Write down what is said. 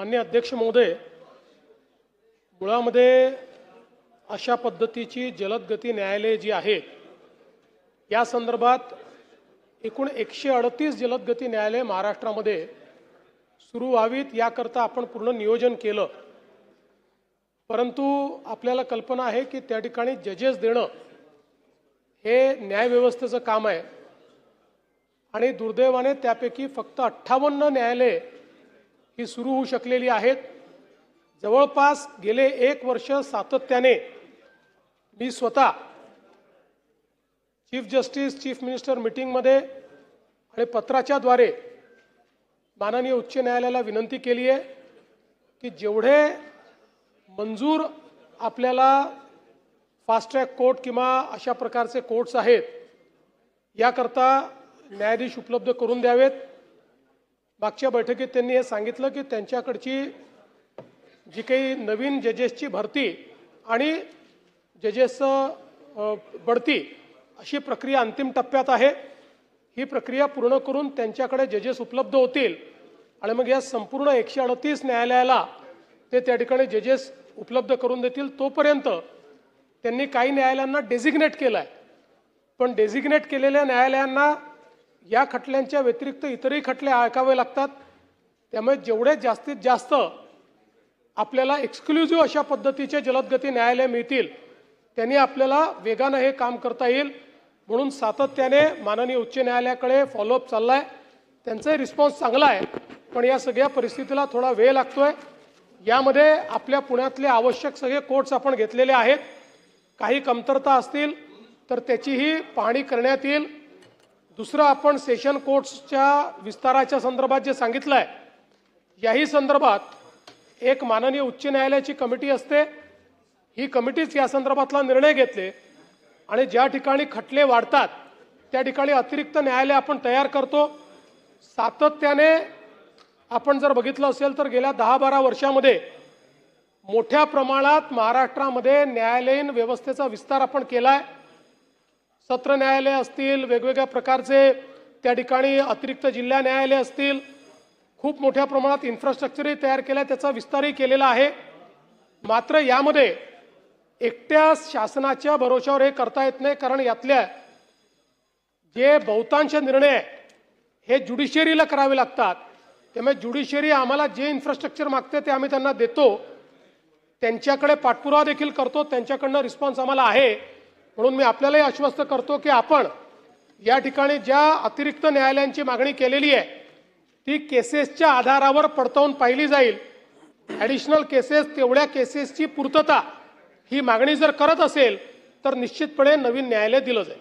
माननीय अध्यक्ष महोदय, मुळामध्ये अशा पद्धतीची जलद गती न्यायालये जी आहेत या संदर्भात एकूण 138 जलद गती न्यायालये महाराष्ट्रामध्ये सुरू व्हावीत याकरता आपण पूर्ण नियोजन केलं। परंतु आपल्याला कल्पना आहे की त्या ठिकाणी जजेस देणं हे न्यायव्यवस्थेचं काम आहे आणि दुर्दैवाने त्यापैकी फक्त 58 न्यायालये ही सुरू होऊ शकलेली आहेत। जवळपास गेले 1 वर्ष सातत्याने मी स्वतः चीफ जस्टिस चीफ मिनिस्टर मीटिंगमध्ये आणि पत्राच्या द्वारे माननीय उच्च न्यायालयाला विनंती केली आहे की जेवढे मंजूर आपल्याला फास्ट ट्रॅक कोर्ट किंवा अशा प्रकारचे कोर्ट्स आहेत याकरता न्यायाधीश उपलब्ध करून द्यावेत। मागच्या बैठकीत त्यांनी हे सांगितलं की त्यांच्याकडची जी काही नवीन जजेसची भरती आणि जजेसचं बढती अशी प्रक्रिया अंतिम टप्प्यात आहे। ही प्रक्रिया पूर्ण करून त्यांच्याकडे जजेस उपलब्ध होतील आणि मग या संपूर्ण 138 न्यायालयाला ते त्या ठिकाणी जजेस उपलब्ध करून देतील। तोपर्यंत त्यांनी काही न्यायालयांना डेझिग्नेट केलं आहे, पण डेझिग्नेट केलेल्या न्यायालयांना या खटल्यांच्या व्यतिरिक्त इतरही खटले ऐकावे लागतात। त्यामुळे जेवढे जास्तीत जास्त आपल्याला एक्सक्लुझिव्ह अशा पद्धतीचे जलदगती न्यायालय मिळतील त्यांनी आपल्याला वेगाने हे काम करता येईल। म्हणून सातत्याने माननीय उच्च न्यायालयाकडे फॉलोअप चाललाय, त्यांचा रिस्पॉन्स चांगला आहे, पण या सगळ्या परिस्थितीला थोडा वेळ लागतोय। यामध्ये आपल्या पुण्यातले आवश्यक सगळे कोर्ट्स आपण घेतलेले आहेत, काही कमतरता असतील तर त्याचीही पाहणी करण्यात येईल। दुसरं आपण सेशन कोर्ट्सच्या विस्ताराच्या संदर्भात जे सांगितलं आहे याही संदर्भात एक माननीय उच्च न्यायालयाची कमिटी असते, ही कमिटीच या संदर्भातला निर्णय घेतले आणि ज्या ठिकाणी खटले वाढतात त्या ठिकाणी अतिरिक्त न्यायालय आपण तयार करतो। सातत्याने आपण जर बघितलं असेल तर गेल्या 10-12 वर्षामध्ये मोठ्या प्रमाणात महाराष्ट्रामध्ये न्यायालयीन व्यवस्थेचा विस्तार आपण केलाय। सत्र न्यायालय असतील, वेगवेगळ्या प्रकारचे त्या ठिकाणी अतिरिक्त जिल्हा न्यायालय असतील, खूप मोठ्या प्रमाणात इन्फ्रास्ट्रक्चरही तयार केलं, त्याचा विस्तारही केलेला आहे। मात्र यामध्ये एकट्या शासनाच्या भरोशावर हे करता येत नाही, कारण यातल्या जे बहुतांश निर्णय हे ज्युडिशियरीला करावे लागतात। त्यामुळे ज्युडिशियरी आम्हाला जे इन्फ्रास्ट्रक्चर मागते ते आम्ही त्यांना देतो, त्यांच्याकडे पाठपुरावा देखील करतो, त्यांच्याकडनं रिस्पॉन्स आम्हाला आहे। म्हणून मी आपल्यालाही आश्वस्त करतो की आपण या ठिकाणी ज्या अतिरिक्त न्यायालयांची मागणी केलेली आहे ती केसेसच्या आधारावर पडताळून पाहिली जाईल। ॲडिशनल केसेस, तेवढ्या केसेसची पूर्तता ही मागणी जर करत असेल तर निश्चितपणे नवीन न्यायालय दिलं जाईल।